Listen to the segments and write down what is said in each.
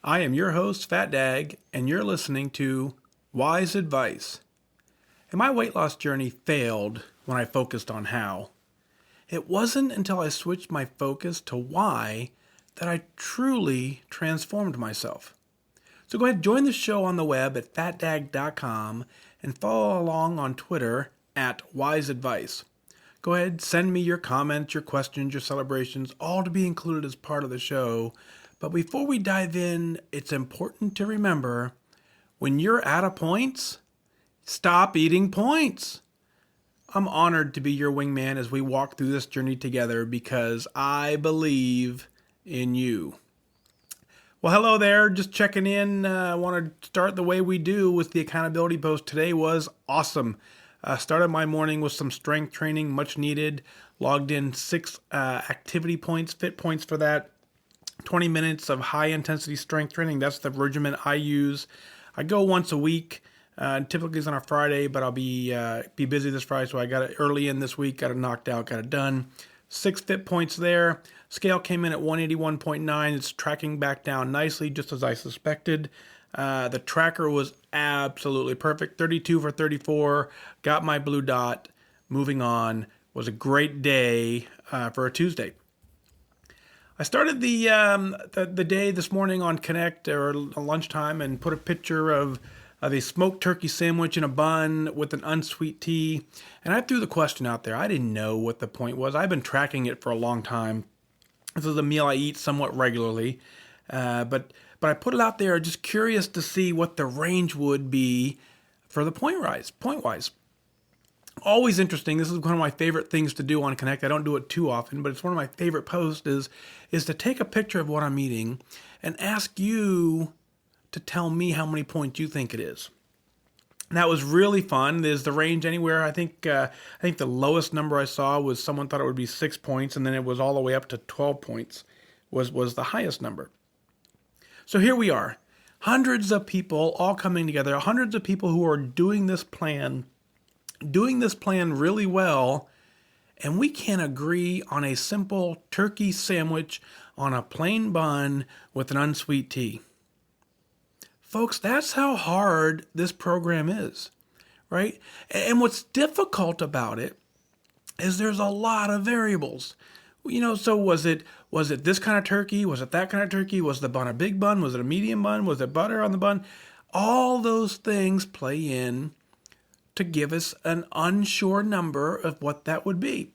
I am your host, Fat Dag, and you're listening to Wise Advice. And my weight loss journey failed when I focused on how. It wasn't until I switched my focus to why that I truly transformed myself. So go ahead, join the show on the web at fatdag.com and follow along on Twitter at Wise Advice. Go ahead, send me your comments, your questions, your celebrations, all to be included as part of the show. But before we dive in, it's important to remember, when you're out of points, stop eating points. I'm honored to be your wingman as we walk through this journey together because I believe in you. Well, hello there. Just checking in. I want to start the way we do with the accountability post. Today was awesome. Started my morning with some strength training, much needed. Logged in 6 activity points, fit points for that. 20 minutes of high intensity strength training. That's the regimen I use. I go once a week. Typically it's on a Friday, but I'll be busy this Friday, so I got it early in this week. Got it knocked out, got it done. 6 fit points there. Scale came in at 181.9. It's tracking back down nicely, just as I suspected. The tracker was absolutely perfect. 32 for 34. Got my blue dot. Moving on. Was a great day for a Tuesday. I started the day this morning on Connect or lunchtime and put a picture of a smoked turkey sandwich in a bun with an unsweet tea. And I threw the question out there. I didn't know what the point was. I've been tracking it for a long time. This is a meal I eat somewhat regularly. But I put it out there just curious to see what the range would be for the point-wise. Always interesting. This is one of my favorite things to do on Connect. I don't do it too often, but it's one of my favorite posts is to take a picture of what I'm eating and ask you to tell me how many points you think it is. And that was really fun. There's the range anywhere. I think the lowest number I saw was someone thought it would be 6 points, and then it was all the way up to 12 points was the highest number. So here we are. Hundreds of people all coming together, hundreds of people who are doing this plan really well, and we can't agree on a simple turkey sandwich on a plain bun with an unsweet tea. Folks, that's how hard this program is, right? And what's difficult about it is there's a lot of variables. So was it this kind of turkey? Was it that kind of turkey? Was the bun a big bun? Was it a medium bun? Was it butter on the bun? All those things play in to give us an unsure number of what that would be.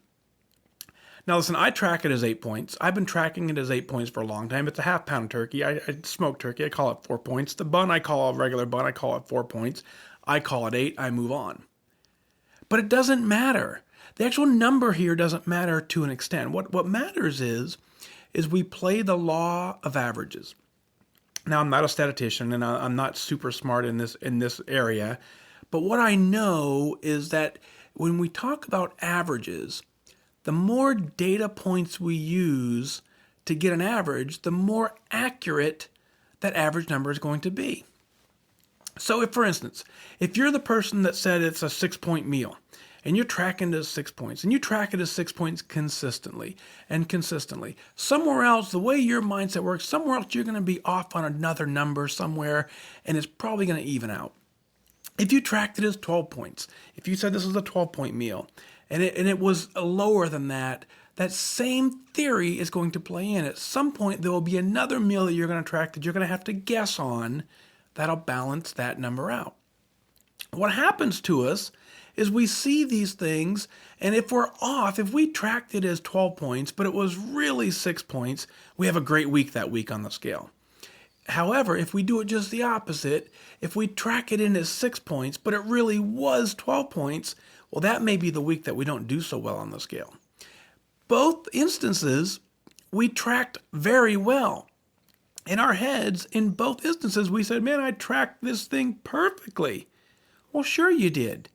Now listen, I track it as 8 points. I've been tracking it as 8 points for a long time. It's a half-pound turkey. I smoked turkey. I call it 4 points. The bun I call a regular bun. I call it 4 points. I call it 8. I move on. But it doesn't matter. The actual number here doesn't matter to an extent. What matters is we play the law of averages. Now I'm not a statistician and I'm not super smart in this area. But what I know is that when we talk about averages, the more data points we use to get an average, the more accurate that average number is going to be. So for instance, if you're the person that said it's a 6-point meal, and you're tracking it as 6 points, and you track it as 6 points consistently, somewhere else, the way your mindset works, somewhere else you're going to be off on another number somewhere, and it's probably going to even out. If you tracked it as 12 points, if you said this is a 12-point meal, and it was lower than that, that same theory is going to play in. At some point, there will be another meal that you're going to track that you're going to have to guess on that'll balance that number out. What happens to us is we see these things, and if we're off, if we tracked it as 12 points, but it was really 6 points, we have a great week that week on the scale. However, if we do it just the opposite, if we track it in as 6 points, but it really was 12 points, well, that may be the week that we don't do so well on the scale. Both instances, we tracked very well. In our heads, in both instances, we said, man, I tracked this thing perfectly. Well, sure you did,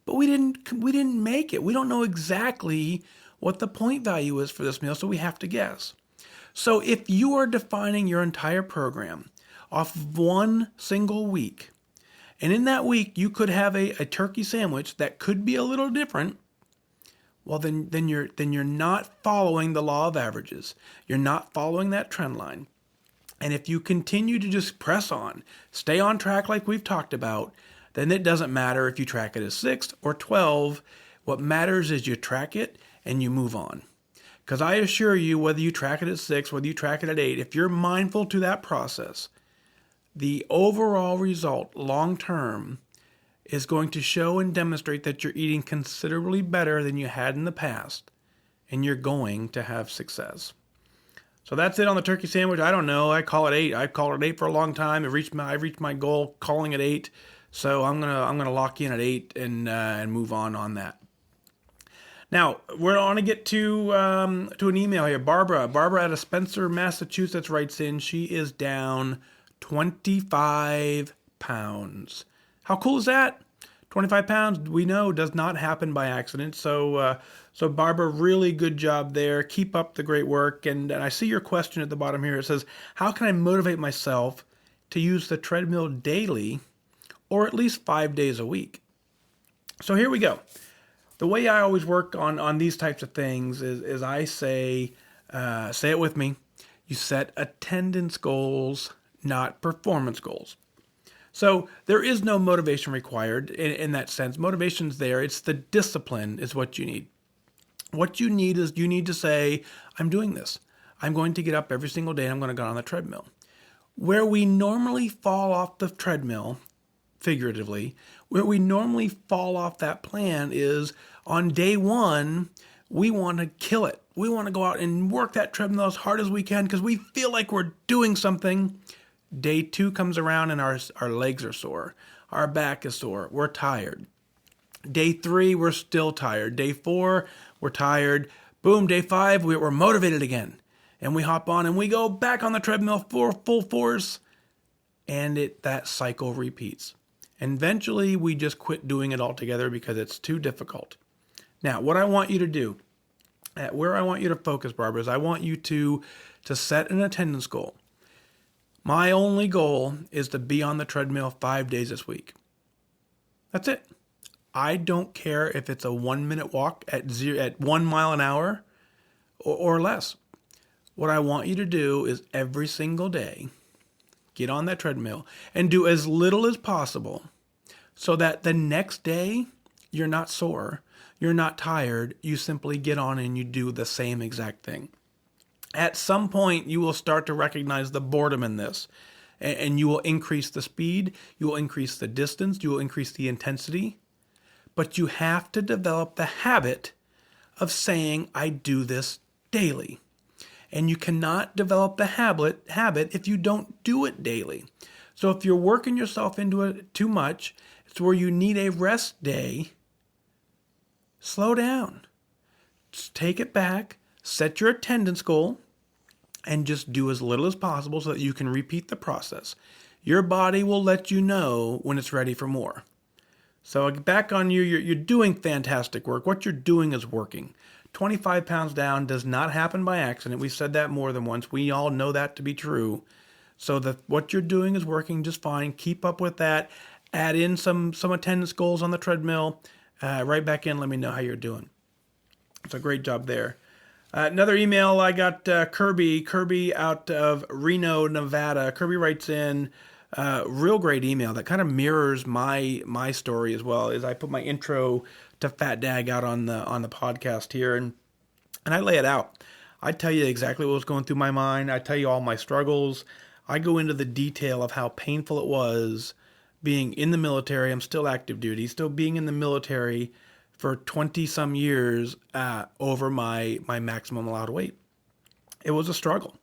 but we didn't make it. We don't know exactly what the point value is for this meal, so we have to guess. So if you are defining your entire program off of one single week, and in that week you could have a turkey sandwich that could be a little different, well then you're not following the law of averages. You're not following that trend line. And if you continue to just press on, stay on track like we've talked about, then it doesn't matter if you track it as 6 or 12. What matters is you track it and you move on. Because I assure you, whether you track it at 6, whether you track it at 8, if you're mindful to that process, the overall result long term is going to show and demonstrate that you're eating considerably better than you had in the past, and you're going to have success. So that's it on the turkey sandwich. I don't know. I call it 8. I've called it 8 for a long time. I reached my goal calling it 8. So I'm gonna lock in at 8 and move on that. Now we're going to get to an email here. Barbara out of Spencer, Massachusetts writes in. She is down 25 pounds. How cool is that? 25 pounds, we know, does not happen by accident. So Barbara, really good job there. Keep up the great work. And I see your question at the bottom here. It says, how can I motivate myself to use the treadmill daily or at least 5 days a week? So here we go. The way I always work on these types of things is I say it with me, you set attendance goals, not performance goals. So there is no motivation required in that sense. Motivation's there. It's the discipline is what you need. What you need is you need to say, I'm doing this. I'm going to get up every single day and I'm going to go on the treadmill. Where we normally fall off the treadmill, figuratively, where we normally fall off that plan is on day 1, we want to kill it. We want to go out and work that treadmill as hard as we can because we feel like we're doing something. Day 2 comes around and our legs are sore. Our back is sore. We're tired. Day 3, we're still tired. Day 4, we're tired. Boom, day 5, we're motivated again. And we hop on and we go back on the treadmill for full force. And that cycle repeats. And eventually we just quit doing it altogether because it's too difficult. Now, what I want you to do, where I want you to focus, Barbara, is I want you to set an attendance goal. My only goal is to be on the treadmill 5 days this week. That's it. I don't care if it's a 1-minute walk at 1 mile an hour or less. What I want you to do is every single day, get on that treadmill and do as little as possible so that the next day you're not sore, you're not tired, you simply get on and you do the same exact thing. At some point, you will start to recognize the boredom in this, and you will increase the speed, you will increase the distance, you will increase the intensity, but you have to develop the habit of saying, I do this daily. And you cannot develop the habit if you don't do it daily. So if you're working yourself into it too much, it's where you need a rest day. Slow down. Just take it back. Set your attendance goal and just do as little as possible so that you can repeat the process. Your body will let you know when it's ready for more. So back on you, you're doing fantastic work. What you're doing is working. 25 pounds down does not happen by accident. We've said that more than once. We all know that to be true. So what you're doing is working just fine. Keep up with that. Add in some attendance goals on the treadmill. Right back in. Let me know how you're doing. It's a great job there. Another email I got, Kirby out of Reno, Nevada. Kirby writes in, real great email that kind of mirrors my story as well. As I put my intro to Fat Dag out on the podcast here, and I lay it out. I tell you exactly what was going through my mind. I tell you all my struggles. I go into the detail of how painful it was being in the military. I'm still active duty, still being in the military for 20 some years over my maximum allowed weight. It was a struggle.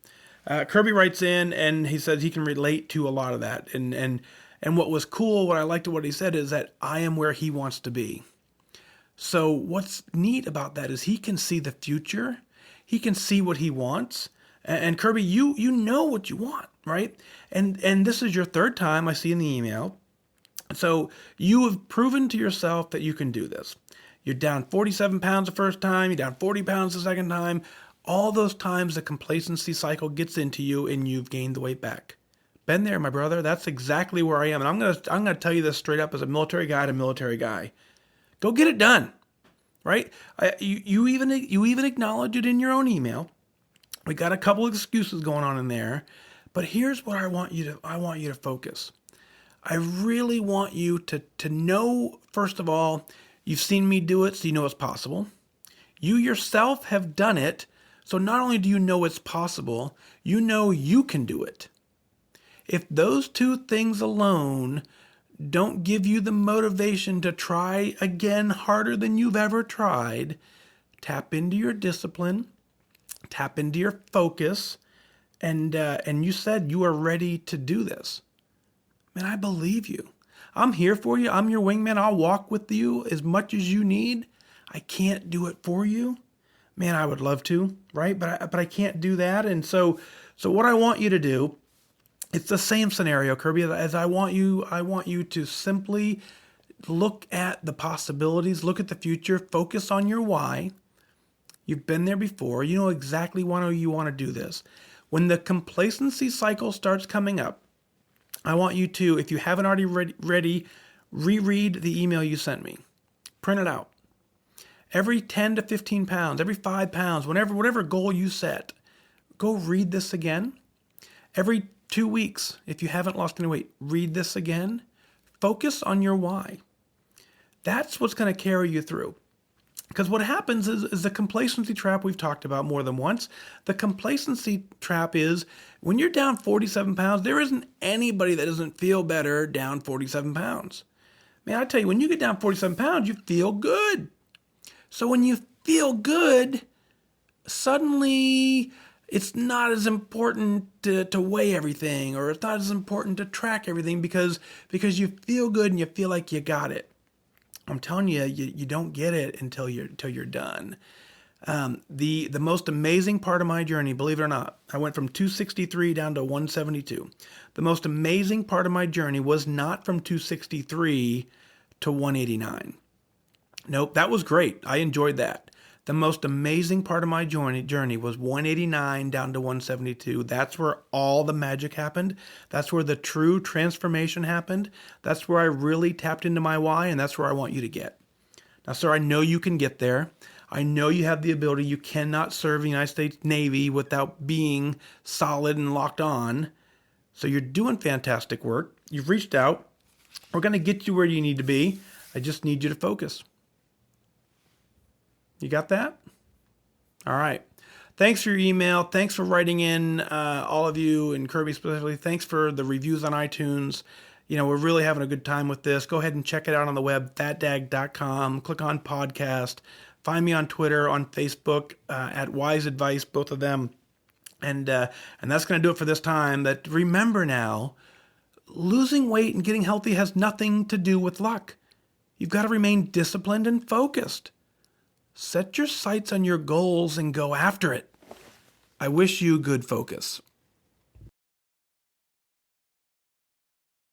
Kirby writes in and he says he can relate to a lot of that. And what was cool, what I liked what he said is that I am where he wants to be. So what's neat about that is he can see the future. He can see what he wants. And Kirby, you know what you want, right? And this is your 3rd time I see in the email. So you have proven to yourself that you can do this. You're down 47 pounds the first time, you're down 40 pounds the second time. All those times the complacency cycle gets into you and you've gained the weight back. Been there, my brother. That's exactly where I am. And I'm gonna tell you this straight up as a military guy to military guy. Go get it done, right? You even acknowledge it in your own email. We got a couple of excuses going on in there, But here's what I want you to focus. I really want you to know, first of all, you've seen me do it, so you know it's possible. You yourself have done it, so not only do you know it's possible, you know you can do it. If those two things alone don't give you the motivation to try again harder than you've ever tried, tap into your discipline, tap into your focus, and you said you are ready to do this. Man, I believe you. I'm here for you. I'm your wingman. I'll walk with you as much as you need. I can't do it for you. Man, I would love to, right? But I can't do that. And so what I want you to do, it's the same scenario, Kirby, as I want you to simply look at the possibilities, look at the future, focus on your why. You've been there before. You know exactly why you want to do this. When the complacency cycle starts coming up, I want you to, if you haven't already ready, reread the email you sent me. Print it out. Every 10 to 15 pounds, every 5 pounds, whatever goal you set, go read this again. Every 2 weeks, if you haven't lost any weight, read this again. Focus on your why. That's what's going to carry you through. Because what happens is the complacency trap we've talked about more than once. The complacency trap is when you're down 47 pounds, there isn't anybody that doesn't feel better down 47 pounds. Man, I tell you, when you get down 47 pounds, you feel good. So when you feel good, suddenly it's not as important to weigh everything, or it's not as important to track everything because you feel good and you feel like you got it. I'm telling you, you don't get it until you're done. The most amazing part of my journey, believe it or not, I went from 263 down to 172. The most amazing part of my journey was not from 263 to 189. Nope, that was great. I enjoyed that. The most amazing part of my journey was 189 down to 172. That's where all the magic happened. That's where the true transformation happened. That's where I really tapped into my why, and that's where I want you to get. Now, sir, I know you can get there. I know you have the ability. You cannot serve the United States Navy without being solid and locked on. So you're doing fantastic work. You've reached out. We're going to get you where you need to be. I just need you to focus. You got that? All right. Thanks for your email. Thanks for writing in, all of you, and Kirby specifically. Thanks for the reviews on iTunes. You know, we're really having a good time with this. Go ahead and check it out on the web, thatdag.com. Click on podcast. Find me on Twitter, on Facebook, at Wise Advice, both of them. And that's going to do it for this time. But remember now, losing weight and getting healthy has nothing to do with luck. You've got to remain disciplined and focused. Set your sights on your goals and go after it. I wish you good focus.